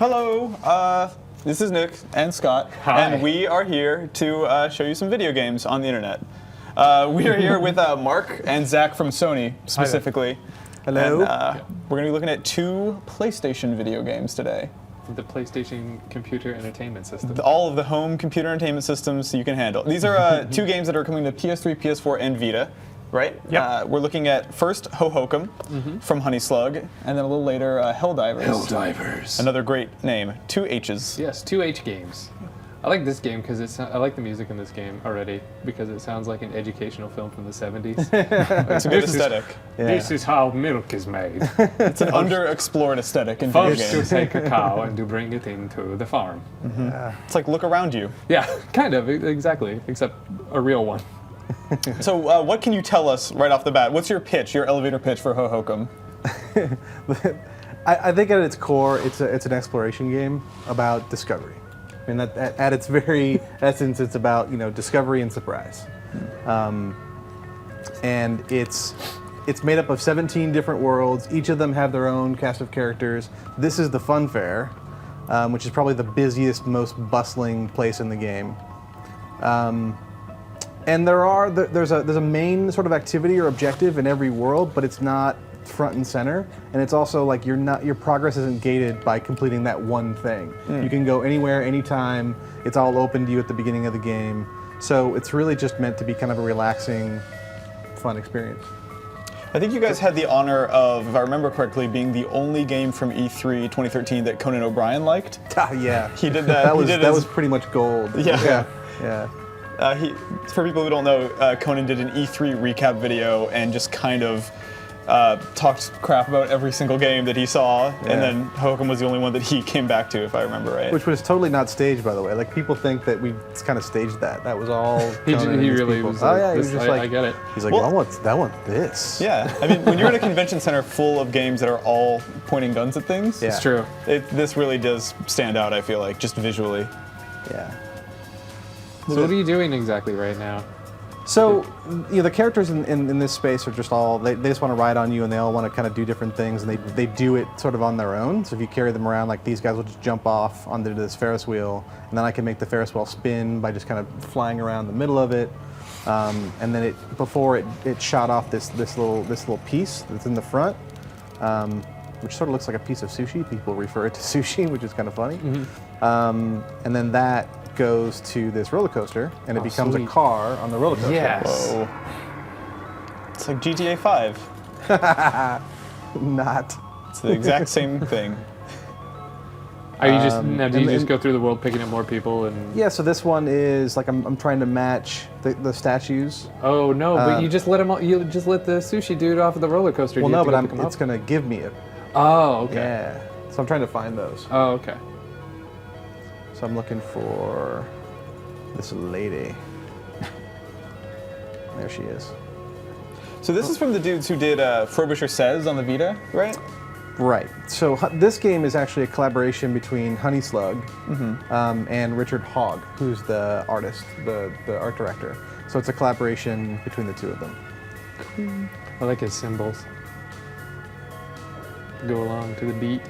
Hello, this is Nick and Scott, Hi. and we are here to show you some video games on the internet. We are here with Mark and Zach from Sony, specifically. Hello. And, we're going to be looking at 2 PlayStation video games today. The PlayStation Computer Entertainment System. All of the home computer entertainment systems you can handle. These are 2 games that are coming to PS3, PS4, and Vita, right? Yep. We're looking at first Hohokum from Honey Slug, and then a little later Helldivers. Helldivers. Another great name, 2 H's. Yes, 2H games. I like this game because I like the music in this game already because it sounds like an educational film from the 70s. It's a good aesthetic. This is how milk is made. It's an underexplored aesthetic in video First to games. take a cow and to bring it into the farm. It's like look around you. Yeah, kind of, exactly, except a real one. So what can you tell us right off the bat? What's your pitch, your elevator pitch for Hohokum? I think at its core, it's an exploration game about discovery. I mean, at its very essence, it's about discovery and surprise. And it's made up of 17 different worlds. Each of them have their own cast of characters. This is the fun fair, which is probably the busiest, most bustling place in the game. And there's a main sort of activity or objective in every world, but it's not front and center. And it's also like your progress isn't gated by completing that one thing. You can go anywhere, anytime. It's all open to you at the beginning of the game. So it's really just meant to be kind of a relaxing, fun experience. I think you guys had the honor of, if I remember correctly, being the only game from E3 2013 that Conan O'Brien liked. Yeah. He did that. That was pretty much gold. Yeah. Yeah. For people who don't know, Conan did an E3 recap video and just kind of talked crap about every single game that he saw, and then Hohokum was the only one that he came back to, if I remember right. Which was totally not staged, by the way. Like, people think that we kind of staged that. That was all. He Conan and his really people. was Oh like, yeah, he this, was just I like. get it. He's like, Well- I want this. Yeah, I mean, when you're in a convention center full of games that are all pointing guns at things, Yeah. It's true. this really does stand out, I feel like, just visually. Yeah. So what are you doing exactly right now? So, the characters in this space are just all, they just want to ride on you, and they all want to kind of do different things, and they do it sort of on their own. So if you carry them around, like these guys will just jump off onto this Ferris wheel, and then I can make the Ferris wheel spin by just kind of flying around the middle of it. And then before it shot off this little piece that's in the front, which sort of looks like a piece of sushi. People refer it to sushi, which is kind of funny. And then that goes to this roller coaster, and it becomes sweet. a car on the roller coaster. Yes. Whoa. It's like GTA 5. Not. It's the exact same thing. Are you just now? Do you and- just go through the world picking up more people and? Yeah, so this one is like I'm trying to match the statues. Oh no! But you just let him. You just let the sushi dude off of the roller coaster. Well, Do you no, have to but go pick him it's up? gonna give me it. Oh, okay. Yeah. So I'm trying to find those. Oh, okay. So I'm looking for this lady. There she is. So this is from the dudes who did Frobisher Says on the Vita, right? Right. So this game is actually a collaboration between Honey Slug and Richard Hogg, who's the artist, the art director. So it's a collaboration between the two of them. I like his symbols. Go along to the beat.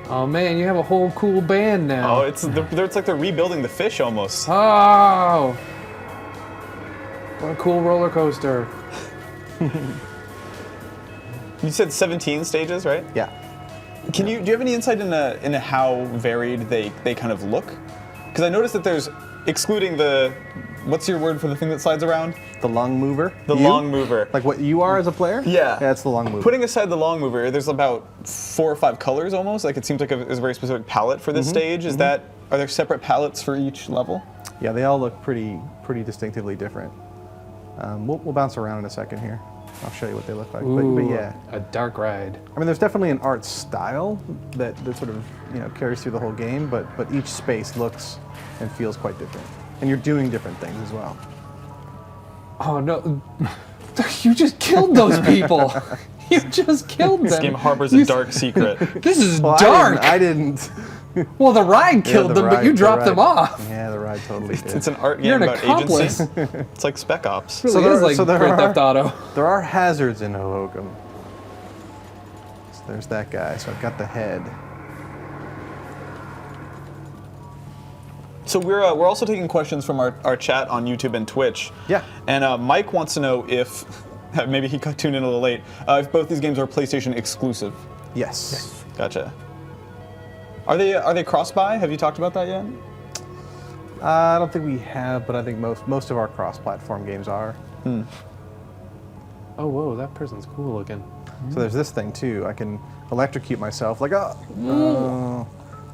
Oh man, you have a whole cool band now. Oh, it's like they're rebuilding the fish almost. Oh! What a cool roller coaster. You said 17 stages, right? Yeah. Do you have any insight into how varied they kind of look? Because I noticed that there's, excluding what's your word for the thing that slides around? The long mover. The You? long mover. Like what you are as a player? Yeah. Yeah, it's the long mover. Putting aside the long mover, there's about 4 or 5 colors almost. Like it seems like there's a very specific palette for this stage. Are there separate palettes for each level? Yeah, they all look pretty distinctively different. We'll bounce around in a second here. I'll show you what they look like. But yeah, A dark ride. I mean, there's definitely an art style that sort of carries through the whole game, but each space looks and feels quite different, and you're doing different things as well. Oh no. You just killed those people. You just killed them. This game harbors a dark secret. This is Well, dark. I didn't. Well, the ride killed the them, but ride- you the dropped them ride. off. Yeah, the ride totally did. It's an art You're game an about accomplice. agency. It's like Spec Ops. Really So there- is like so there Grand are- Theft Auto. There are hazards in Hohokum. So there's that guy. So I've got the head. So we're also taking questions from our chat on YouTube and Twitch. Yeah. And Mike wants to know if, maybe he tuned in a little late, if both these games are PlayStation exclusive. Yes. Gotcha. Are they cross-buy? Have you talked about that yet? I don't think we have, but I think most of our cross-platform games are. Oh, whoa, that person's cool looking. So there's this thing too. I can electrocute myself, like but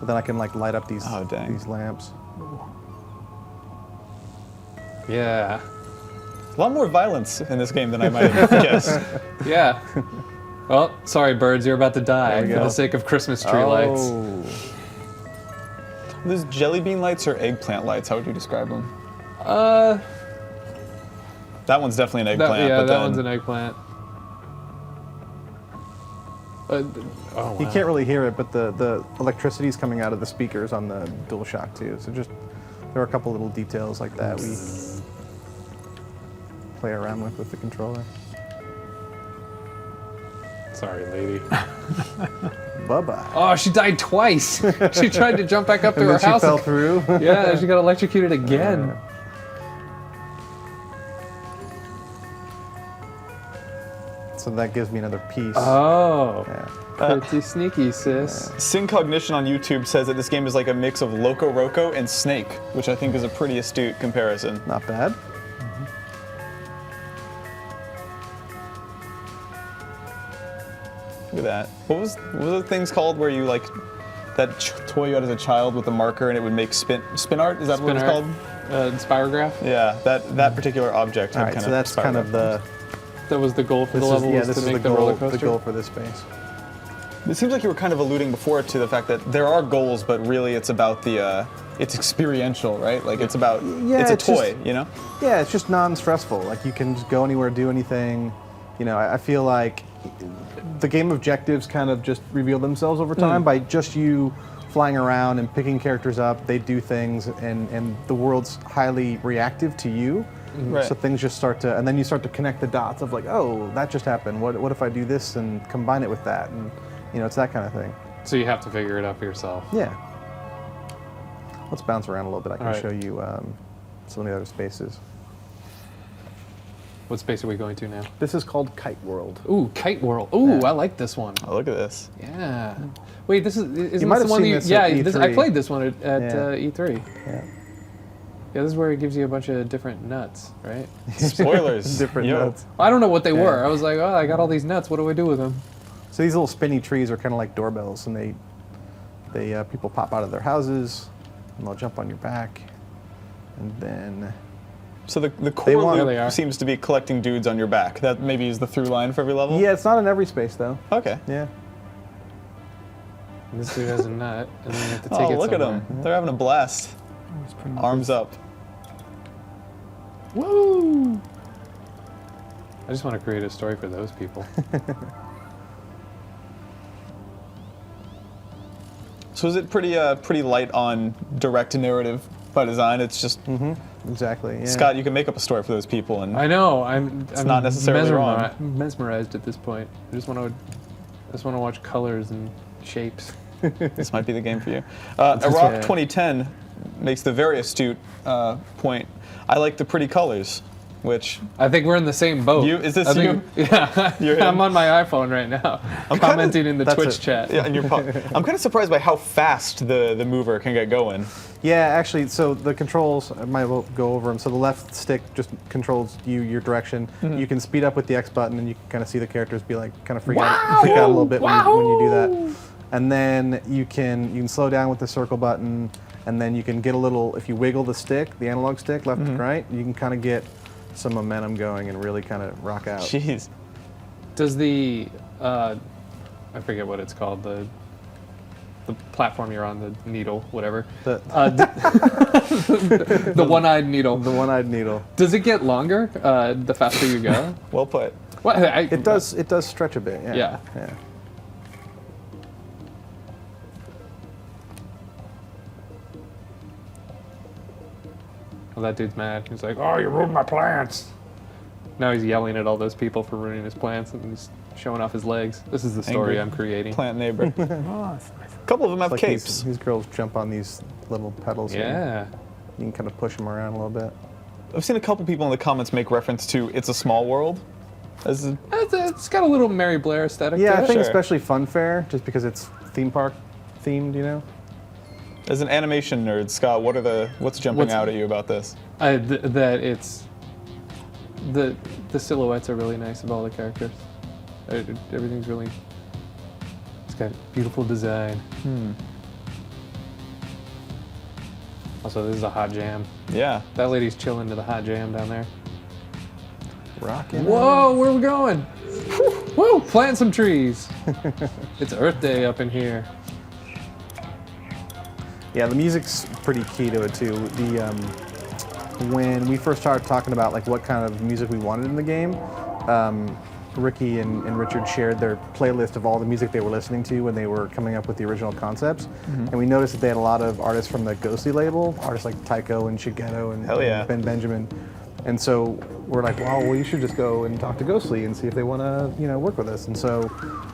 then I can like light up these these lamps. Yeah. A lot more violence in this game than I might have guessed. Yeah. Well, sorry, birds, you're about to die we for go. the sake of Christmas tree lights. Are those jelly bean lights or eggplant lights? How would you describe them? That one's definitely an eggplant. Yeah, but that then, one's an eggplant. Oh, wow. You can't really hear it, but the electricity's coming out of the speakers on the DualShock too. So just there are a couple little details like that we play around with the controller. Sorry, lady. Bye-bye. Oh, she died twice. She tried to jump back up to And her then house. she fell through. Yeah, she got electrocuted again. So that gives me another piece. Oh, Yeah. pretty sneaky, sis. Syncognition on YouTube says that this game is like a mix of Loco Roco and Snake, which I think is a pretty astute comparison. Not bad. Look at that. What was the things called where you like that toy you had as a child with a marker and it would make spin art? Is that what it's called? Spirograph. Yeah, that particular object. All had right, kind so of that's kind of the. That was the goal for the This is, level, yeah, was this to is make the the roller goal. The coaster. goal for this space. It seems like you were kind of alluding before to the fact that there are goals, but really it's about the it's experiential, right? Like it's about it's a it's toy, just- you know? Yeah, it's just non-stressful. Like you can just go anywhere, do anything. You know, I feel like the game objectives kind of just reveal themselves over time by just you flying around and picking characters up. They do things, and the world's highly reactive to you. Right. So things just start to, and then you start to connect the dots of like, oh, that just happened. What if I do this and combine it with that? And you know, it's that kind of thing. So you have to figure it out for yourself. Yeah. Let's bounce around a little bit. I can All right. show you some of the other spaces. What space are we going to now? This is called Kite World. Ooh, Kite World. Ooh, Yeah. I like this one. Oh, look at this. Yeah. Wait, this isn't might this have the one seen that this yeah, at this, I E3. played this one at Yeah. E3. Yeah. Yeah, this is where it gives you a bunch of different nuts, right? Spoilers. Different Yo. notes. I don't know what they Yeah. were. I was like, oh, I got all these nuts. What do I do with them? So these little spinny trees are kind of like doorbells, and they people pop out of their houses, and they'll jump on your back, and then So the They core want- There they are. loop seems to be collecting dudes on your back. That maybe is the through line for every level? yeah, it's not in every space though. Okay. Yeah. And this dude has a nut, and then you have to take Oh, it look at somewhere. them. They're having a blast. Arms up. Woo! I just want to create a story for those people. So is it pretty light on direct narrative by design? It's just Exactly. Yeah. Scott, you can make up a story for those people, and I know. I'm not necessarily wrong. mesmerized at this point. I just want to watch colors and shapes. this might be the game for you. Iraq 2010 makes the very astute point. I like the pretty colors, which I think we're in the same boat. Is this I think- you? Yeah. You're him? I'm on my iPhone right now, commenting in the That's Twitch it. chat. yeah, and I'm kind of surprised by how fast the mover can get going. Yeah, actually, so the controls, I might well go over them. So the left stick just controls your direction. You can speed up with the X button, and you can kind of see the characters be like, kind of freak out a little bit when you do that. And then you can slow down with the circle button, and then you can get a little, if you wiggle the stick, the analog stick, left to right, you can kind of get some momentum going and really kind of rock out. Jeez. Does the I forget what it's called, the platform you're on, the needle, whatever. The, The one-eyed needle. the one-eyed needle. Does it get longer the faster you go? Well put. What? It does stretch a bit. Yeah. Yeah. Well, that dude's mad. He's like, "Oh, you ruined my plants." Now he's yelling at all those people for ruining his plants, and he's showing off his legs. This is the story Angry I'm creating. Plant neighbor. Oh, that's nice. A couple of them have Like capes. these girls jump on these little pedals. here. Yeah. You can kind of push them around a little bit. I've seen a couple people in the comments make reference to "It's a Small World." It's got a little Mary Blair aesthetic Yeah, to I it. think Sure. especially Fun Fair, just because it's theme park themed, you know? As an animation nerd, Scott, what's jumping What's- out at you about this? That it's the silhouettes are really nice of all the characters. Everything's really. It's got beautiful design. Also, this is a hot jam. Yeah. That lady's chilling to the hot jam down there. Rockin'. Whoa, where are we going? Woo, plant some trees. It's Earth Day up in here. Yeah, the music's pretty key to it too. When we first started talking about like what kind of music we wanted in the game, Ricky and Richard shared their playlist of all the music they were listening to when they were coming up with the original concepts. And we noticed that they had a lot of artists from the Ghostly label, artists like Tycho and Shigeto and, Hell yeah. and Ben Benjamin. And so we're like, well, you should just go and talk to Ghostly and see if they want to, work with us. And so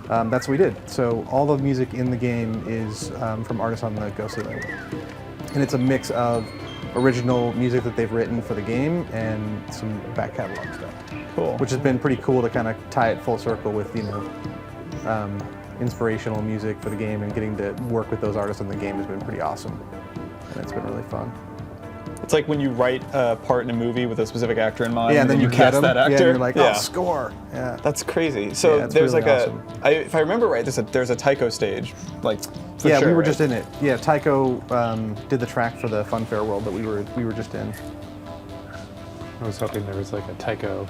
that's what we did. So all the music in the game is from artists on the Ghostly label, and it's a mix of original music that they've written for the game and some back catalog stuff. Cool. Which has been pretty cool to kind of tie it full circle with, inspirational music for the game, and getting to work with those artists in the game has been pretty awesome. And it's been really fun. It's like when you write a part in a movie with a specific actor in mind, Yeah, and then you cast get 'em. that actor. Yeah, and you're like, yeah. oh, score. Yeah. That's crazy. So Yeah, it's there's really like awesome. if I remember right, there's a Tycho stage, like for Yeah, sure, we were right? just in it. Yeah, Tycho did the track for the Fun Fair World that we were just in. I was hoping there was like a Tycho,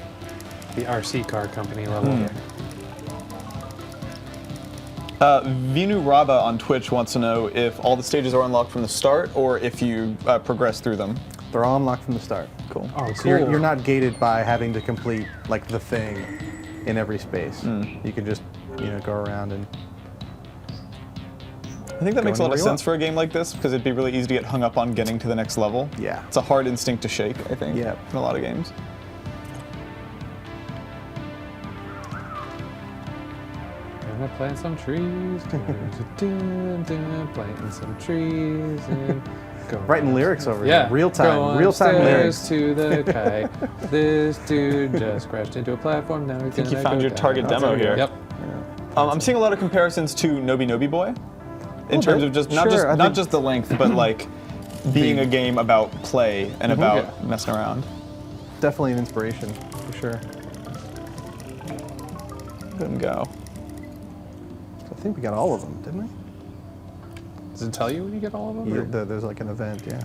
the RC car company level. Vinu Raba on Twitch wants to know if all the stages are unlocked from the start or if you progress through them. They're all unlocked from the start. Cool. Oh, So cool. you're not gated by having to complete like the thing in every space. You can just go around and. I think that makes a lot where of you sense want. for a game like this because it'd be really easy to get hung up on getting to the next level. Yeah. It's a hard instinct to shake, I think, Yeah. in a lot of games. Gonna plant some trees. Planting some trees. And go Writing lyrics over Yeah. here. Real time upstairs lyrics. to the kite. This dude just crashed into a platform. Now he's I think you gonna found go your down. target demo here. Yep. I'm seeing a lot of comparisons to Nobi Nobi Boy, in terms bit. of just Sure, I not think- just the length, but like being a game about play and about Yeah. messing around. Definitely an inspiration for sure. Couldn't go. I think we got all of them, didn't we? Does it tell you when you get all of them? Yeah, or- there's like an event, yeah.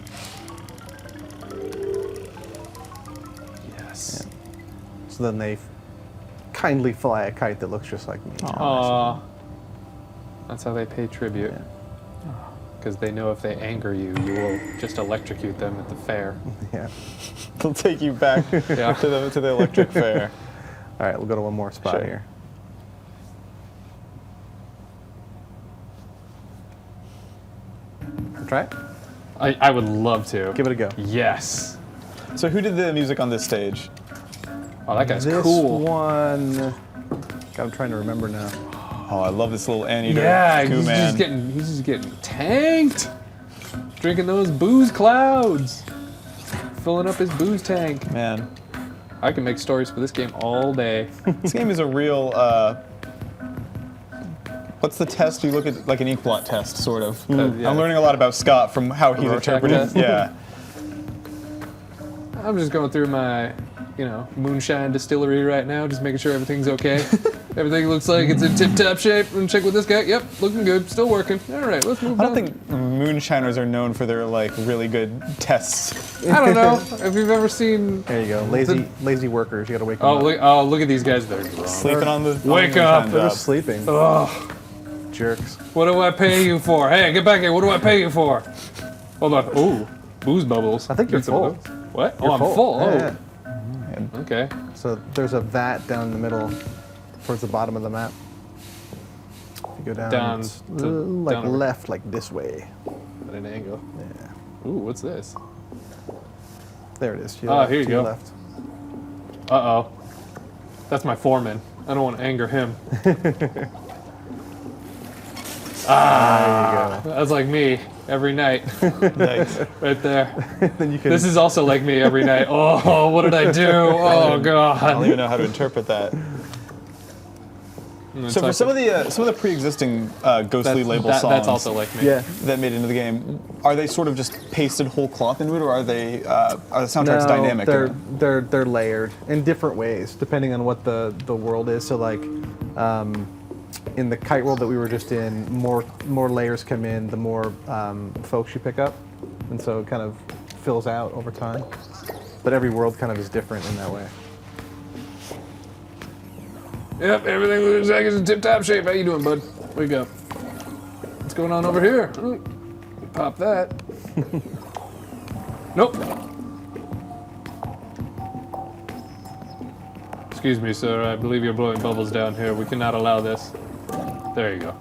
Yes. So then they kindly fly a kite that looks just like me. Aw. That's how they pay tribute. Yeah. Because they know if they anger you, you will just electrocute them at the fair. Yeah. They'll take you back Yeah. to the electric fair. All right, we'll go to one more spot Sure. here. Try it. I would love to. Give it a go. Yes. So who did the music on this stage? Oh, that guy's This cool. one, God, I'm trying to remember now. Oh, I love this little anteater. Yeah, Goo he's man. just getting tanked. Drinking those booze clouds. Filling up his booze tank. Man, I can make stories for this game all day. this game is a real. What's the test? You look at like an ink blot test, sort of. Yeah. I'm learning a lot about Scott from how he's Rorschach interpreted. test? Yeah. I'm just going through my, moonshine distillery right now, just making sure everything's okay. Everything looks like it's in tip-top shape. And check with this guy. Yep, looking good. Still working. All right, let's move I on. don't think moonshiners are known for their like really good tests. I don't know if you've ever seen. There you go. Lazy workers. You got to wake them Oh, up. look at these guys. They're drunk. Sleeping on the Wake on the up. moonshine They're job. just sleeping. Ugh. Jerks. What do I pay you for? Hey, get back here. What do I pay you for? Hold on. Ooh, booze bubbles. I think you're Need some of full. those. What? You're Oh, I'm full. Oh, Yeah, okay. yeah. So there's a vat down in the middle, towards the bottom of the map. You go down, Down it's to- like down over- left, like this way. At an angle. Yeah. Ooh, what's this? There it is. To your Oh, left, here you to your go. left. Uh-oh. That's my foreman. I don't want to anger him. That's like me every night. Nice. Right there. Then you can. This is also like me every night. Oh, what did I do? Oh, I don't God. even know how to interpret that. So for some of the pre-existing ghostly label songs That's also like me. Yeah. that made it into the game, are they sort of just pasted whole cloth into it, or are the soundtracks dynamic? They're layered in different ways depending on what the world is. So like in the kite world that we were just in, more layers come in, the more folks you pick up, and so it kind of fills out over time. But every world kind of is different in that way. Yep, everything looks like it's in tip-top shape. How you doing, bud? Wake up. What's going on over here? Pop that. Nope. Excuse me, sir. I believe you're blowing bubbles down here. We cannot allow this. There you go.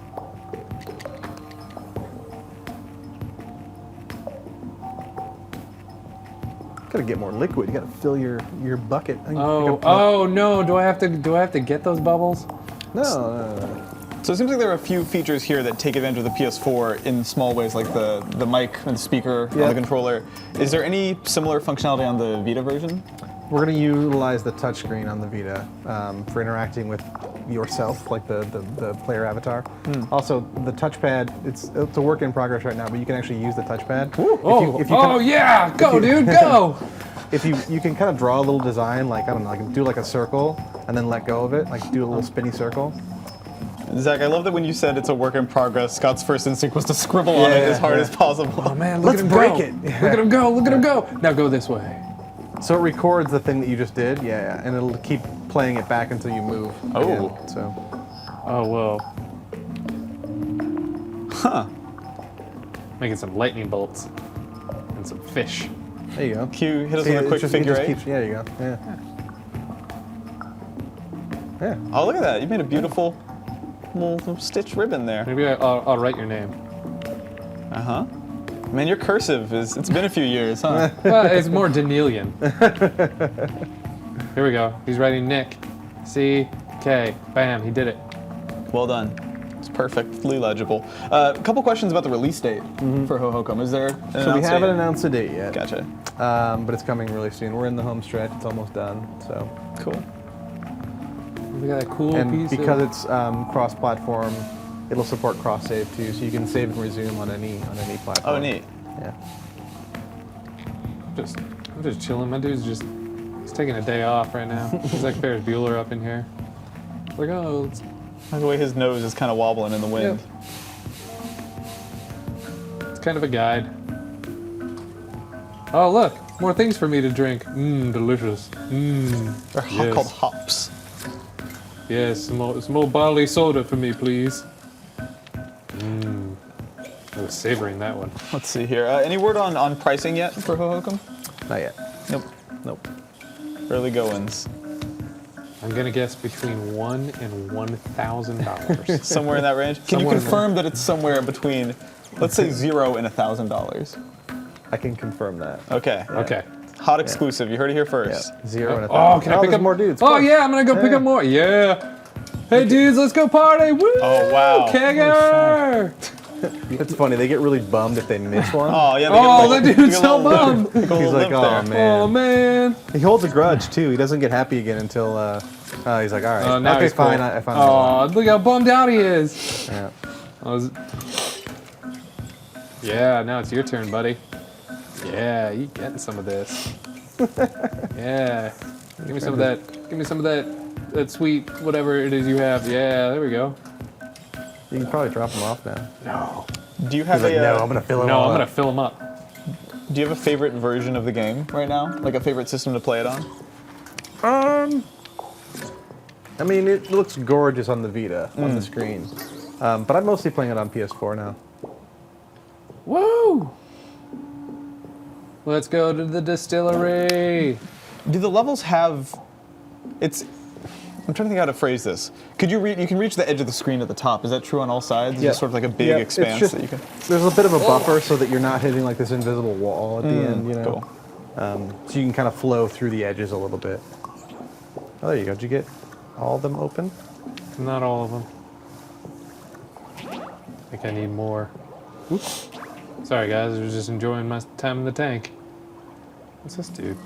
Gotta get more liquid. You gotta fill your bucket. Oh no! Do I have to get those bubbles? No. So it seems like there are a few features here that take advantage of the PS4 in small ways, like the mic and the speaker on the controller. Is there any similar functionality on the Vita version? We're going to utilize the touchscreen on the Vita for interacting with yourself, like the player avatar. Also, the touchpad, it's a work in progress right now, but you can actually use the touchpad. Yeah! Go, dude, go! If you can kind of draw a little design, like, I don't know, like do like a circle and then let go of it, like do a little spinny circle. Zach, I love that when you said it's a work in progress, Scott's first instinct was to scribble on it as hard as possible. Oh man, look Let's at him break go. it. Look at him go, look at him go. Now go this way. So it records the thing that you just did, and it'll keep playing it back until you move. Oh. Again, so. Oh, whoa. Huh. Making some lightning bolts and some fish. There you go. Can you hit us See, with a quick figure eight? There you go. Yeah. Yeah. Oh, look at that. You made a beautiful little stitch ribbon there. Maybe I'll write your name. Uh-huh. Man, your cursive it's been a few years, huh? Well, it's more Danielian. Here we go. He's writing Nick. C-K. Bam, he did it. Well done. It's perfectly legible. A couple questions about the release date for Hohokum. Is there an So we haven't date? announced a date yet. Gotcha. But it's coming really soon. We're in the home stretch. It's almost done. So. Cool. We got a cool And piece because of... it's cross-platform, it'll support cross-save too, so you can save and resume on any platform. Oh, neat. Yeah. I'm just chilling. My dude's he's taking a day off right now. He's like Ferris Bueller up in here. Like, oh, let's... The way his nose is kind of wobbling in the wind. Yep. It's kind of a guide. Oh, look, more things for me to drink. Mmm, delicious. Mmm. They're called hops. Yes, some more barley soda for me, please. Mmm. I was savoring that one. Let's see here. Any word on pricing yet for Hohokum? Not yet. Nope. Early goings. I'm gonna guess between $1,000 and $1,000. Somewhere in that range. Can you Somewhere in confirm that it's somewhere between, let's say, $0 and $1,000? I can confirm that. Okay. Okay. Hot exclusive. You heard it here first. Yeah. 0 and 1,000. Oh, can I pick there's up more dudes? Oh yeah, I'm gonna go pick up more. Yeah. Hey dudes, let's go party! Woo! Oh, wow. Kegger! It's funny. They get really bummed if they miss one. Oh, yeah. Oh, that dude's so bummed. He's like, oh man. Oh man. He holds a grudge too. He doesn't get happy again until he's like, all right, Now okay, he's cool. fine. I found Oh, look how bummed out he is. Yeah. Yeah, now it's your turn, buddy. Yeah, you getting some of this. Yeah. Give me some of that. Give me some of that sweet whatever it is you have. Yeah, there we go. You can probably drop him off now. No. Do you have He's like, no, I'm gonna fill him No, all I'm gonna up. fill him up. Do you have a favorite version of the game right now? Like a favorite system to play it on? I mean, it looks gorgeous on the Vita on the screen, but I'm mostly playing it on PS4 now. Woo! Let's go to the distillery. Do the levels have? I'm trying to think how to phrase this. Could you you can reach the edge of the screen at the top? Is that true on all sides? It's Yeah. just sort of like a big Yeah, expanse it's just, that you can. There's a bit of a buffer so that you're not hitting like this invisible wall at the end, you know. Cool. So you can kind of flow through the edges a little bit. Oh, there you go. Did you get? all of them open? Not all of them. I think I need more. Oops. Sorry guys, I was just enjoying my time in the tank. What's this dude?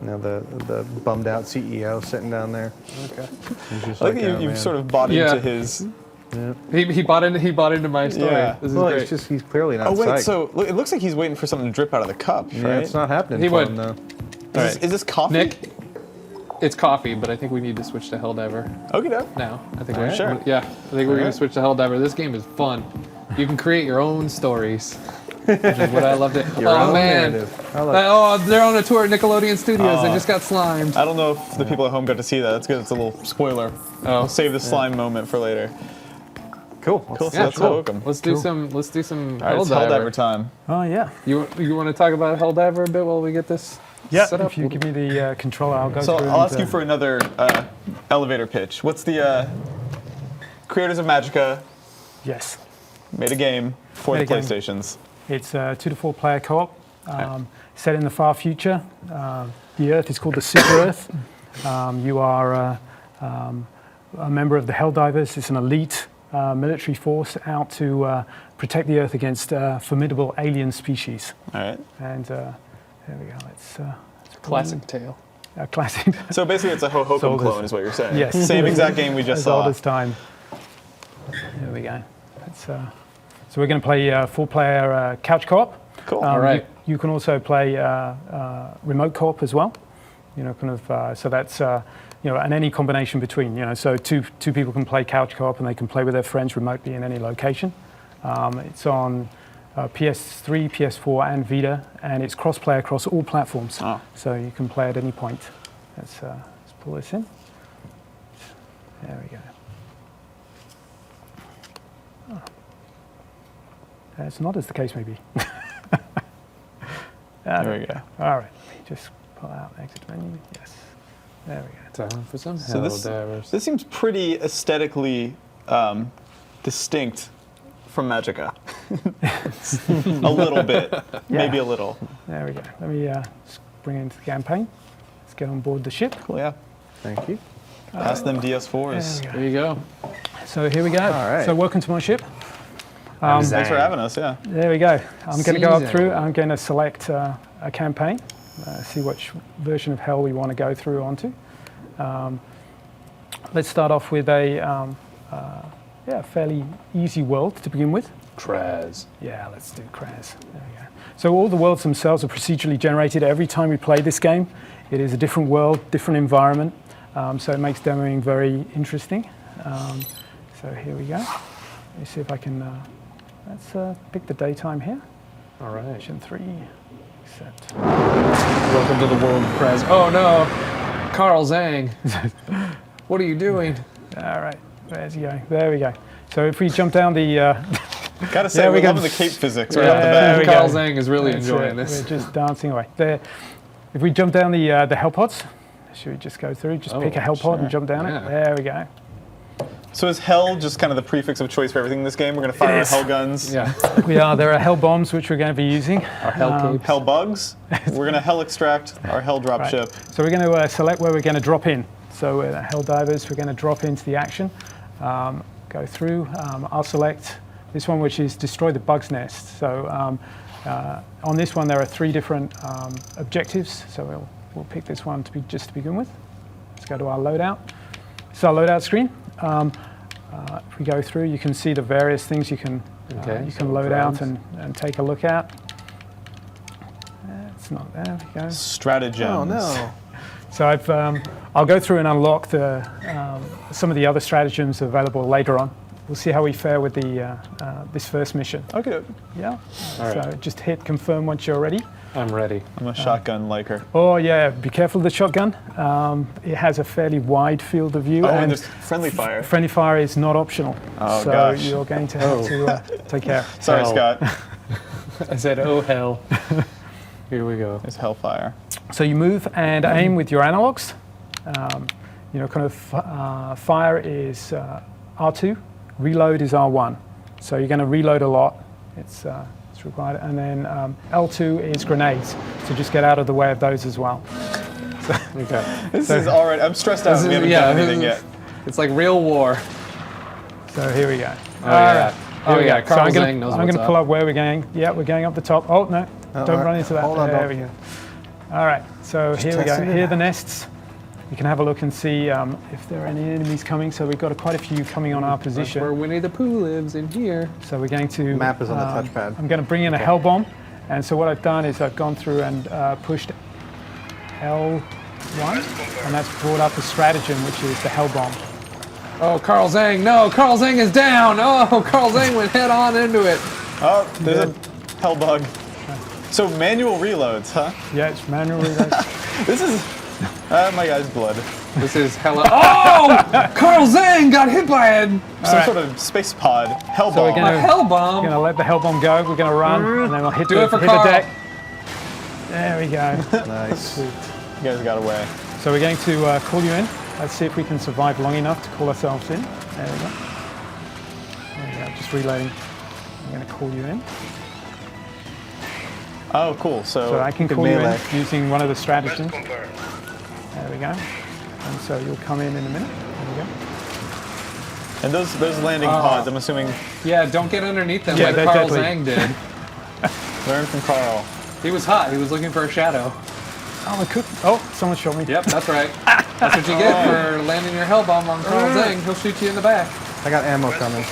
Now the bummed out CEO sitting down there. Okay. He's just I like like, that "Oh, you've man." sort of bought Yeah. into his. Yeah. He bought into my story. Yeah. This is Well, great. it's just he's clearly not Oh wait, psyched. so look, it looks like he's waiting for something to drip out of the cup, yeah, right? it's not happening He for would. him though. Is this coffee? Nick, it's coffee, but I think we need to switch to Helldiver Okay, no. now. I think Alright. we're Sure. Yeah, I think we're gonna Alright. switch to Helldiver. This game is fun. You can create your own stories, which is what I loved it. Your Oh own man, narrative. I like oh they're on a tour at Nickelodeon Studios. They just got slimed. I don't know if the people at home got to see that. That's good. It's a little spoiler. Oh, I'll save the slime moment for later. Cool. Cool. So yeah, that's cool. Hohokum. Let's do some. Let's do some All right, it's Helldiver. Helldiver time. Oh, yeah. You want to talk about Helldiver a bit while we get this Yeah, set up? if you give me the controller, I'll go So through. I'll and, ask you for another elevator pitch. What's the creators of Magica Yes. made a game for Made the a game. PlayStations? It's a 2 to 4 player co-op, set in the far future. The Earth is called the Super Earth. You are a member of the Helldivers. It's an elite military force out to protect the Earth against formidable alien species. All right. And there we go. It's Classic tale. a classic. So basically, it's a Hohokum So clone, is what you're saying. Yes. Same exact game we just As old saw. as time. There we go. So we're going to play 4-player couch co-op. Cool. All right. You can also play remote co-op as well. You know, kind of. So that's and any combination between. You know, so two people can play couch co-op and they can play with their friends remotely in any location. It's on PS3, PS4, and Vita, and it's cross-play across all platforms. Oh. So you can play at any point. Let's pull this in. There we go. It's not as the case may be. There we go. All right, let me just pull out exit menu. Yes, there we go. Time for some So Helldivers. this seems pretty aesthetically distinct from Magica. A little bit, maybe a little. There we go. Let me just bring it into the campaign. Let's get on board the ship. Cool, yeah. Thank you. Pass them DS4s. There There you go. So here we go. All right. So welcome to my ship. Thanks for having us, yeah. There we go. I'm going to go up Season. through. I'm going to select a campaign, see which version of Hell we want to go through onto. Let's start off with a fairly easy world to begin with. Kraz. Yeah, let's do Kraz. There we go. So all the worlds themselves are procedurally generated every time we play this game. It is a different world, different environment, so it makes demoing very interesting. So here we go. Let me see if I can. Let's pick the daytime here. All right. Mission 3. Accept. Welcome to the world of Kraz. Oh no, Carl Zhang. What are you doing? All right. Where's he going? There we go. So if we jump down the. Gotta say, There we we're go. loving the cape physics right Yeah, off the there bat. we Carl go. Zhang is really That's enjoying it. this. We're just dancing away. There. If we jump down the hell pods, should we just go through? Just pick a hell pod and jump down Yeah. it. There we go. So is hell just kind of the prefix of choice for everything in this game? We're gonna fire It our is. hell guns, Yeah. We are. There are hell bombs which we're going to be using. Our hell capes. hell bugs. We're gonna hell extract our hell drop Right. ship. So we're going to select where we're going to drop in. So hell divers, we're going to drop into the action. Go through. I'll select this one, which is destroy the bug's nest. So on this one, there are 3 different objectives. So we'll pick this one to begin with. Let's go to our loadout. It's our loadout screen. If we go through, you can see the various things you can so load out drones. and take a look at. It's not there. There we go. Stratagems. Oh no. So I'll go through and unlock some of the other stratagems available later on. We'll see how we fare with this first mission. Okay. Yeah. All So right. just hit confirm once you're ready. I'm ready. I'm a shotgun liker. Oh yeah, be careful of the shotgun. It has a fairly wide field of view, Oh, and and there's friendly fire. friendly fire is not optional. Oh, so gosh. you're going to have to take care. Sorry, Hell. Scott. I said, oh hell. Here we go. There's hellfire. So you move and aim with your analogs. Fire is R2, reload is R1. So you're going to reload a lot. It's It's required. And then L2 is grenades. So just get out of the way of those as well. Okay. This is already. I'm stressed out. We haven't done anything yet. It's like real war. So here we go. Oh yeah. Here we go. Carl so Zang knows I'm what's going to pull up. up where we're going. Yeah, we're going up the top. Oh, no. Don't run into that. Hold on, there we go. All right. So here we go. testing it Here are out. the nests. You can have a look and see if there are any enemies coming. So we've got quite a few coming on our That's position. where Winnie the Pooh lives, in here. So we're going to... Map is on the touchpad. I'm going to bring in a hell bomb. And so what I've done is I've gone through and pushed L1. And that's brought up the stratagem, which is the hell bomb. Oh, Carl Zang. No, Carl Zang is down. Oh, Carl Zang went head on into it. Oh, there's a hell bug. So manual reloads, huh? Yeah, it's manual reload. This is my guy's blood. This is hella. Oh! Carl Zang got hit by Some right. sort of space pod. Hell So we're bomb. gonna- a hell We're bomb. going to let the hell bomb go. We're going to run, and then we'll hit, Do the, it for hit the Carl. deck. There we go. Nice. You guys got away. So we're going to call you in. Let's see if we can survive long enough to call ourselves in. There we go. There we go. Just reloading. I'm going to call you in. Oh, cool. So I can good call you melee. in using one of the stratagems. There we go. And so you'll come in a minute. There we go. And those landing pods, I'm assuming, Yeah, don't get underneath them Yeah, like they're Carl deadly. Zang did. learn from Carl. He was hot. He was looking for a shadow. Oh, we could. Oh, someone shot me. Yep, that's right. That's what you get for landing your hell bomb on Carl Zang. He'll shoot you in the back. I got ammo coming.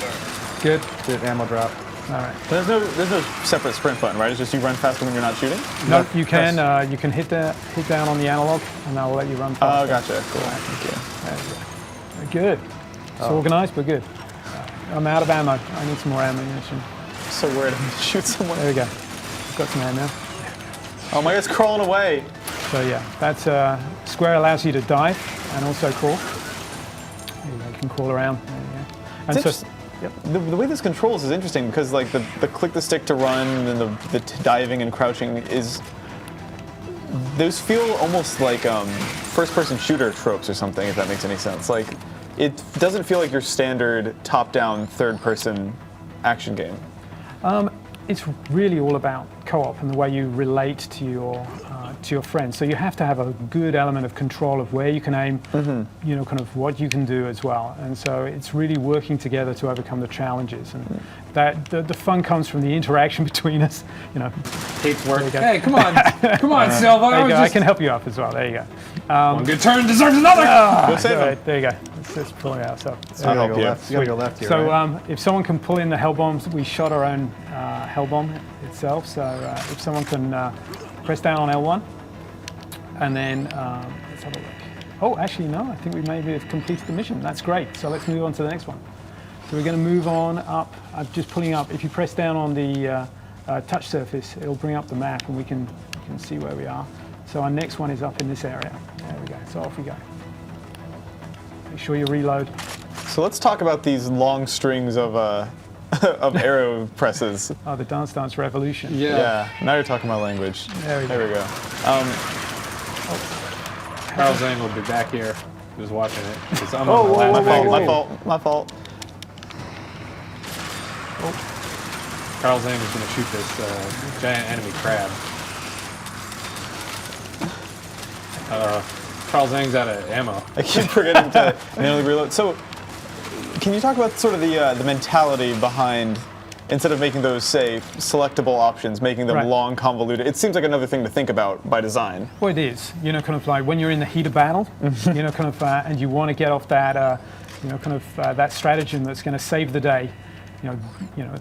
Good. Did ammo drop. All right. There's no separate sprint button, right? It's just you run faster when you're not shooting? No, you can hit down on the analog, and that will let you run faster. Oh, gotcha. Cool. Thank you. Very good. It's organized, but good. I'm out of ammo. I need some more ammunition. So worried I'm gonna shoot someone. There we go. Got some ammo. Oh my guy's crawling away. So yeah, that's square allows you to dive and also crawl. There you go, you can crawl around. There you go. And It's the way this controls is interesting because like the click the stick to run and the diving and crouching is those feel almost like first-person shooter tropes or something, if that makes any sense. Like it doesn't feel like your standard top-down third-person action game. it's really all about co-op and the way you relate to your friends. So you have to have a good element of control of where you can aim, you know, kind of what you can do as well. And so it's really working together to overcome the challenges. And that the fun comes from the interaction between us. You know, Hates work. you go. Hey, come on, Silva. there you go. I Just can help you up as well. There you go. one good turn deserves another. Go save him. Right, there you go. Let's pull it out. So. I'll You help gotta go you. left. You gotta go left here. So right? if someone can pull in the hell bombs, we shot our own hell bomb itself. So if someone can press down on L1, and then let's have a look. Oh, actually no, I think we maybe have completed the mission. That's great. So let's move on to the next one. So we're going to move on up. I'm just pulling up. If you press down on the touch surface, it'll bring up the map, and we can see where we are. So our next one is up in this area. There we go. So off we go. Make sure you reload. So let's talk about these long strings of of arrow presses. Oh, the Dance Dance Revolution. Yeah. Now you're talking my language. There we go. There we go. Carl Zang will be back here, just watching it. 'Cause I'm Oh, on the whoa, last my fault. My magazine. fault. My fault. Carl Zang is going to shoot this giant enemy crab. Carl Zang's out of ammo. I keep forgetting to manually reload. So, can you talk about sort of the mentality behind, instead of making those, say, selectable options, making them Right. long, convoluted? It seems like another thing to think about by design. Well, it is. You know, kind of like when you're in the heat of battle, you know, kind of, and you want to get off that, you know, kind of that stratagem that's going to save the day. You know,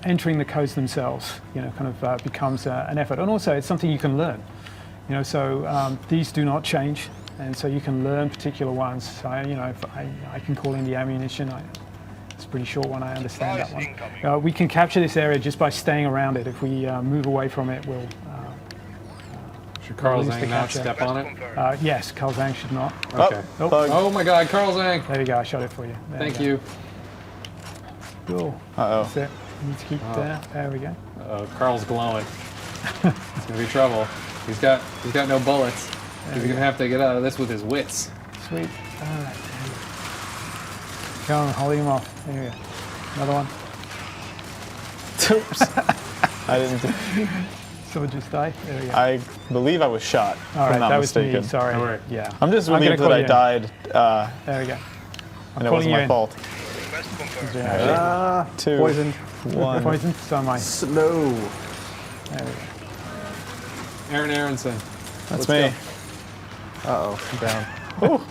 entering the codes themselves, you know, kind of becomes an effort, and also it's something you can learn. You know, so these do not change, and so you can learn particular ones. So, you know, if I can call in the ammunition. It's a pretty short one. I understand that one. We can capture this area just by staying around it. If we move away from it, we'll. Should Carl Lose the Zang not capture. step on it? Yes, Carl Zang should not. Okay. Oh, bug. Oh my God, Carl Zang. There you go. I shot it for you. There Thank go. you. Cool. Uh-oh. That's it. You need to keep it there. There we go. Carl's glowing. It's gonna be trouble. He's got no bullets. He's gonna have to get out of this with his wits. Sweet. All right. Go on, holding him off. There you go. Another one. Oops. I didn't. Someone just died. There we go. I believe I was shot. All if right, I'm not that was mistaken. me. Sorry. All right. Yeah. I'm just I'm gonna relieved that call I you in. died, There we go. and it calling wasn't you my in. fault. Ah, 2, poisoned. 1. Poisoned. So am I. Slow. There we go. Aaron Aronson. That's Let's me. go. Uh-oh, I'm down.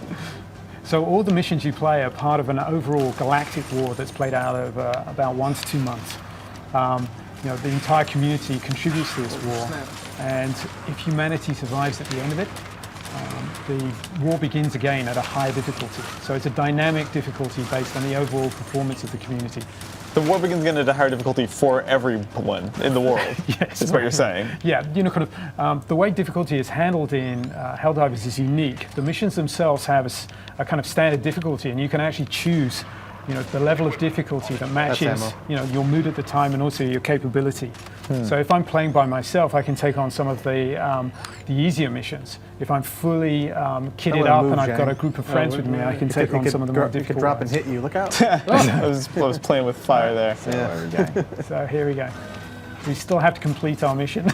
So all the missions you play are part of an overall galactic war that's played out over about 1 to 2 months. The entire community contributes to this war, and if humanity survives at the end of it, the war begins again at a higher difficulty. So it's a dynamic difficulty based on the overall performance of the community. The war begins again at a higher difficulty for everyone in the world. Yes. Is what you're saying. Yeah, the way difficulty is handled in Helldivers is unique. The missions themselves have a kind of standard difficulty, and you can actually choose, the level of difficulty that matches, ammo. your mood at the time and also your capability. So if I'm playing by myself, I can take on some of the easier missions. If I'm fully kitted wanna up move, and I've got Jane. a group of friends with me, I can It take could- on it some of the could more dro- It could difficult drop and ones. hit you. Look out. I was playing with fire there. So there we go. So here we go. We still have to complete our mission.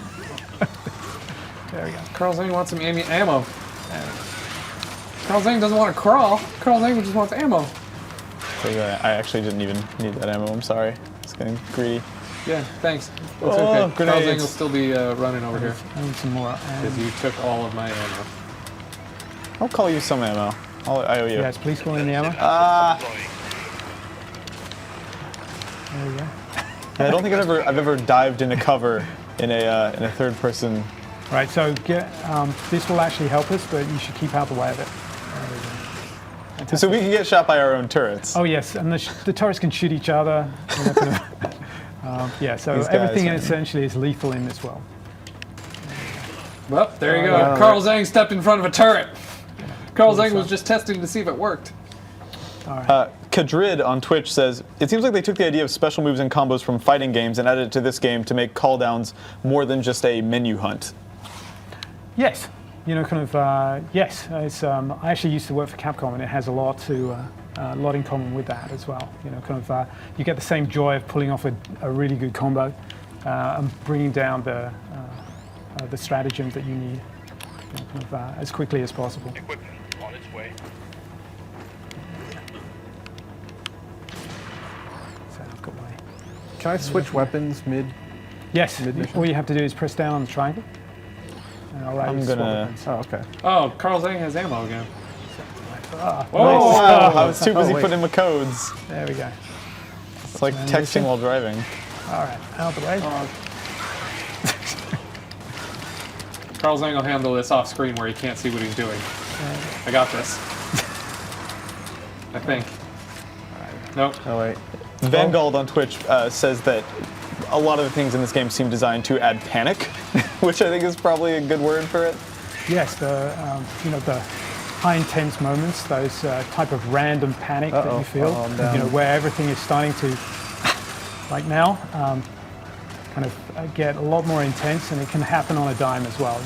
There we go. Carl Zane wants some ammo. Carl Zane doesn't want to crawl. Carl Zane just wants ammo. So, yeah, I actually didn't even need that ammo. I'm sorry. It's getting greedy. Yeah, thanks. It's Oh, okay. Carl Zane grenades. will still be running over here I need some more. because you took all of my ammo. I'll call you some ammo. I owe you. Yes, please call in the ammo. Ah. There we go. I don't think I've ever dived into cover in a third person. Right, so this will actually help us, but you should keep out the way of it. There we go. Fantastic. So we can get shot by our own turrets. Oh yes, and the turrets can shoot each other. We're not gonna- yeah, so These guys, everything man. essentially is lethal in this world. Well, there you go. yeah. Carl Zang stepped in front of a turret. Carl Zang was just testing to see if it worked. All right. Kadrid on Twitch says, it seems like they took the idea of special moves and combos from fighting games and added it to this game to make cooldowns more than just a menu hunt. Yes, yes. It's, I actually used to work for Capcom, and it has a lot in common with that as well. You get the same joy of pulling off a really good combo and bringing down the stratagem that you need as quickly as possible. Equipment on its way. So I've got my- Can I switch weapons mid? Yes, Mid-mission? all you have to do is press down on the triangle. And I'll allow you to swap gonna- weapons. Oh, okay. Oh, Carl Zang has ammo again. Ah, Oh, Oh, wow. I was too Oh, busy wait. putting in my codes. there we go. It's like Man, texting listen. while driving. All right, out of the way. Carl Zang will handle this off screen where he can't see what he's doing. I got this. I think. Nope. Oh, wait. Vanguard on Twitch says that a lot of the things in this game seem designed to add panic, which I think is probably a good word for it. Yes, the high intense moments, those type of random panic that Uh-oh. you feel, Uh-oh, I'm down. where everything is starting to, like now, kind of get a lot more intense, and it can happen on a dime as well.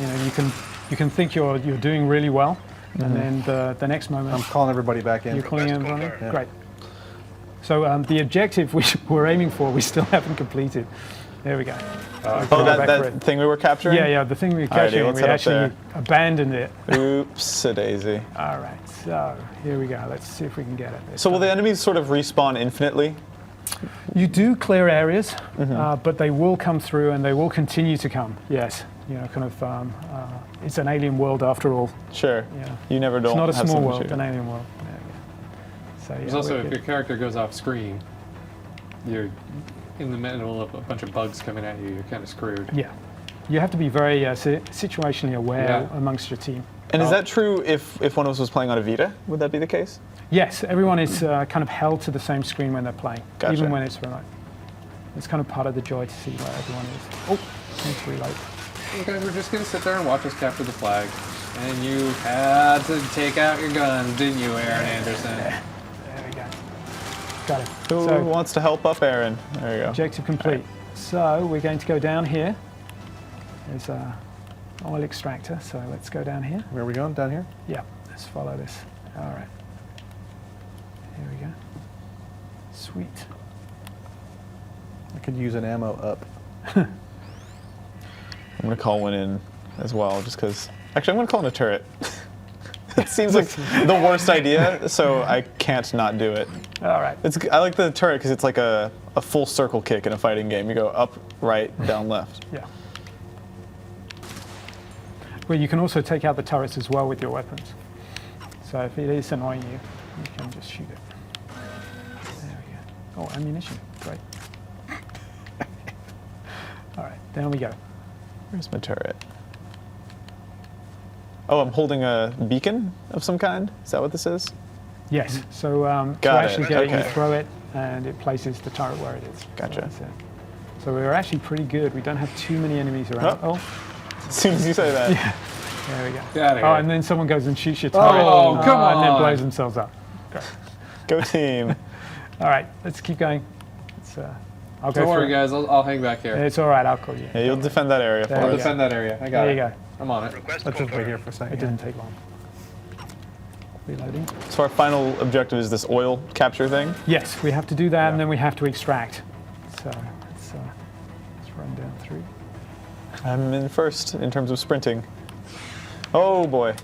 You can think you're doing really well, and then the next moment I'm calling everybody back in. you're calling in running. Yeah. Great. So the objective which we're aiming for, we still haven't completed. There we go. Oh, Go back for that it. thing we were capturing? Yeah, the thing we were Alrighty, catching, let's we head up actually there. abandoned it. Oops-a-daisy. All right, so here we go. Let's see if we can get it. this So will time. the enemies sort of respawn infinitely? You do clear areas, but they will come through and they will continue to come. Yes, it's an alien world after all. Sure. Yeah. You never don't It's not a have small someone world, shoot. an alien world. There we go. So There's yeah, also, we're if good. your character goes off screen, you're in the middle of a bunch of bugs coming at you, you're kind of screwed. Yeah, you have to be very situationally aware Yeah. amongst your team. And is that true if one of us was playing on a Vita? Would that be the case? Yes, everyone is kind of held to the same screen when they're playing, Gotcha. even when it's remote. It's kind of part of the joy to see where everyone is. Oh, need to reload. You guys were just going to sit there and watch us capture the flag. And you had to take out your guns, didn't you, Aaron Anderson? There we go. Got it. Who So, wants to help up Aaron? There you go. objective complete. So we're going to go down here. There's a oil extractor, so let's go down here. Where are we going? Down here? Yeah, let's follow this. All right. Here we go. Sweet. I could use an ammo up. I'm gonna call one in as well, just because. Actually, I'm gonna call in a turret. It seems like the worst idea, so I can't not do it. All right. I like the turret because it's like a full circle kick in a fighting game. You go up, right, down, left. Yeah. Well, you can also take out the turrets as well with your weapons. So if it is annoying you, you can just shoot it. There we go. Oh, ammunition. Great. All right, down we go. Where's my turret? Oh, I'm holding a beacon of some kind? Is that what this is? Yes. So to Got it. actually get it, you Okay. throw it, and it places the turret where it is. Gotcha. So, that's it. So we're actually pretty good. We don't have too many enemies around. Oh. As soon as you say that. There we go. Get outta Oh, here. and then someone goes and shoots your turret. Oh, come And then on. blows themselves up. Great. Go team. All right, let's keep going. Let's, I'll go Don't worry, through. guys. I'll hang back here. It's all right. I'll call you. Yeah, you'll defend that area for There I'll we us. go. defend that area. I got There it. you go. I'm on it. Let's just wait here for a second. It didn't take long. Reloading. So our final objective is this oil capture thing. Yes, we have to do that, and then we have to extract. So let's run down through. I'm in first in terms of sprinting. Oh boy.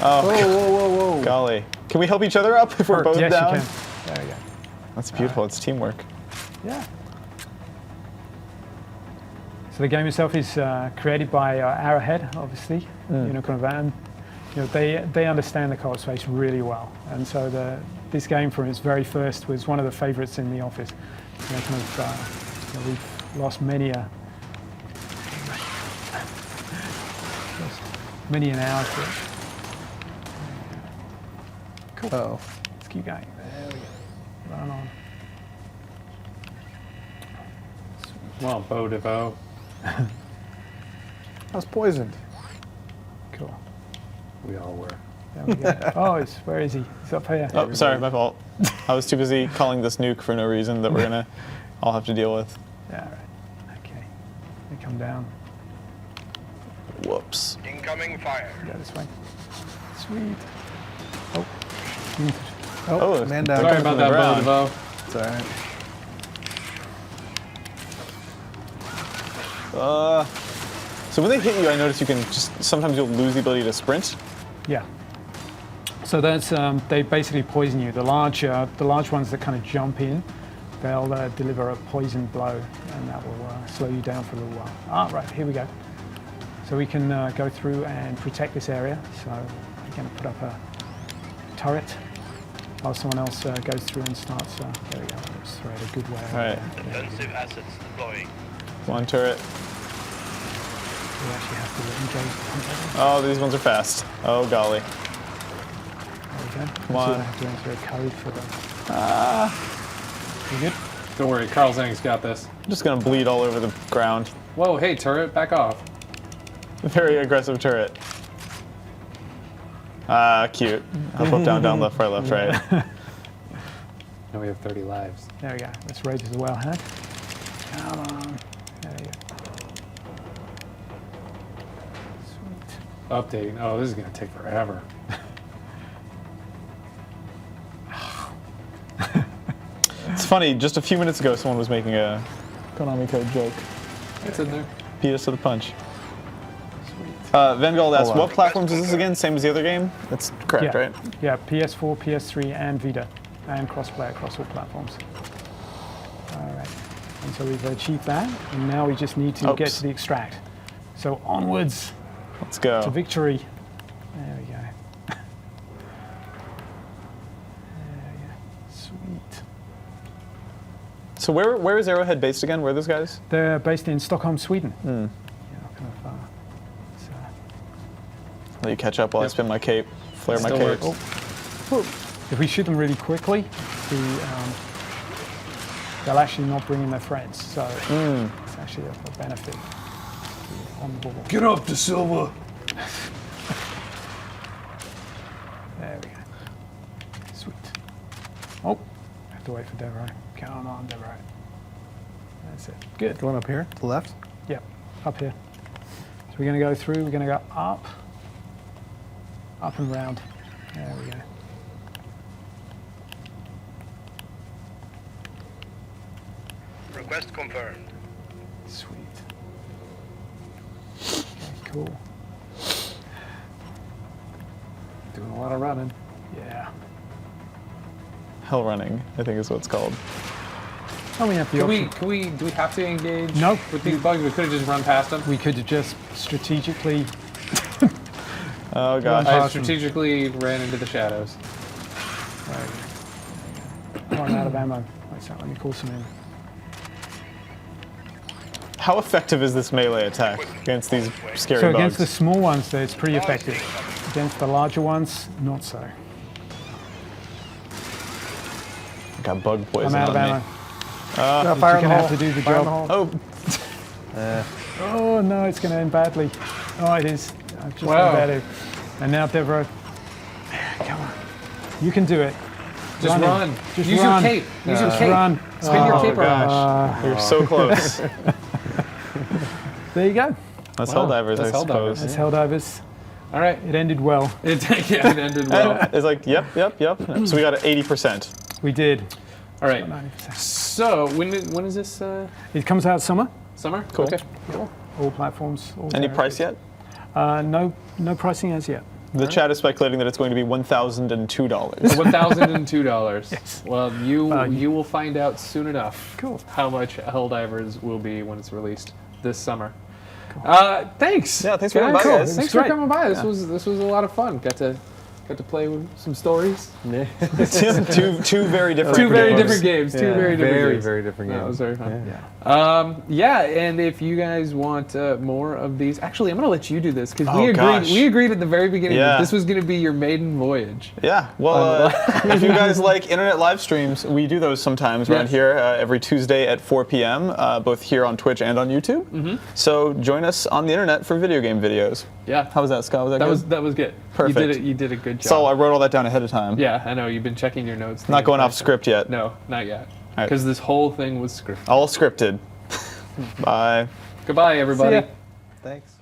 Oh, Whoa. golly. Can we help each other up if we're both yes, down? you can. There we go. That's beautiful. It's teamwork. Yeah. So the game itself is created by Arrowhead, obviously. You know, kind of, and you know, they understand the co-op space really well, and so this game from its very first was one of the favourites in the office. You know, kind of, you know, we've lost many an hour to it. Cool. Oh. Let's keep going. There we go. Run on. Well, Bo DeVoe. I was poisoned. Cool. We all were. There we go. Oh, where is he? He's up here. Oh, sorry, my fault. I was too busy calling this nuke for no reason that we're gonna all have to deal with. Yeah, right. Okay. They come down. Whoops. Incoming fire. Go this way. Sweet. Oh. Oh, man down. Sorry from about the that, Bo ground. DeVoe. It's all right. So when they hit you, I notice you can just sometimes you'll lose the ability to sprint. Yeah. So that's they basically poison you. The large ones that kind of jump in, they'll deliver a poison blow, and that will slow you down for a little while. Ah, right. Here we go. So we can go through and protect this area. So we're going to put up a turret while someone else goes through and starts. There we go. Let's throw it a good way. All right. Defensive assets deploying. One turret. We actually have to engage the hunter. Oh, these ones are fast. Oh, golly. There we go. Come on. So I have to enter a code for them. You good? Don't worry, Carl Zhang's got this. I'm just gonna bleed all over the ground. Whoa, hey, turret, back off. Very aggressive turret. Ah, cute. Up, up, down, down, left, right. Now we have 30 lives. There we go. Let's raise the wellhead. Come on. There you go. Sweet. Updating. Oh, this is going to take forever. It's funny, just a few minutes ago someone was making a Konami code joke. It's in there. Beat us to the punch. Sweet. Vanguard asks, Hold on. what platforms is this again? Same as the other game? That's correct, Yeah. right? Yeah, PS4, PS3, and Vita, and crossplay across all platforms. All right. And so we've achieved that, and now we just need to get Oops. to the extract. So onwards Let's go. to victory. There we go. There we go. Sweet. So where is Arrowhead based again? Where are those guys? They're based in Stockholm, Sweden. Hmm. Yeah, kind of, so Let you catch up while I spin my cape. Flare my Still cape. works. if we shoot them really quickly, they'll actually not bring in their friends. So it's actually a benefit on the ball. Get up, De Silva. There we go. Sweet. Oh, I have to wait for Devereaux. Come on, Devereaux. That's it. Good. Going up here to the left. Yep, up here. So we're going to go through, we're going to go up and round. There we go. Request confirmed. Sweet. Cool. Doing a lot of running. Yeah. Hell running, I think is what it's called. Oh, we have the option. Do we have to engage Nope. with these bugs? We could have just run past them. We could have just strategically. Oh gosh. I Awesome. strategically ran into the shadows. Oh, I'm out of ammo. Wait, so let me call some in. How effective is this melee attack against these scary So bugs? against the small ones, it's pretty effective. Against the larger ones, not so. Got bug poison I'm out of on ammo. me. Fire You're in gonna the have hole. to do the Fire in job. the hole. Oh, Oh no, it's going to end badly. Oh, it is. I've just Wow. been better. And now Deborah, come on, you can do it. Just Run. run. Just Use run. your cape. Use your Just cape. run. Spin your oh cape around. gosh. You're so close. There you go. That's Wow, Helldivers, that's I Helldivers. suppose. That's Helldivers. All right. It ended well. It ended well. It's like, yep. So we got an 80%. We did. All right. 90%. So when is this It comes out summer. summer? Cool. Okay. Cool. All platforms. All Any territories. price yet? No pricing as yet. The chat is speculating that it's going to be $1,002. $1,002. Yes. Well, you will find out soon enough. Cool. How much Helldivers will be when it's released this summer. Thanks. Yeah, thanks for coming by, Cool. guys. Thanks It was for great. coming by. This was a lot of fun. Got to play with some stories. two very different Two very games. different games. Two very different Very, games. very different That games. was very fun. Yeah. Yeah, and if you guys want more of these, actually, I'm going to let you do this because Oh, gosh. we agreed at the very beginning Yeah. that this was going to be your maiden voyage. Yeah, well, if you guys like internet live streams, we do those sometimes around Yes. here every Tuesday at 4 p.m., both here on Twitch and on YouTube. Mm-hmm. So join us on the internet for video game videos. Yeah, How was that, Scott? Was that good? that was good. Perfect. You did a good job. So I wrote all that down ahead of time. Yeah, I know you've been checking your notes. the Not going entire off script yet. time. No, not yet. right. Because this whole thing was scripted. All scripted. Bye. Goodbye, everybody. ya. Thanks.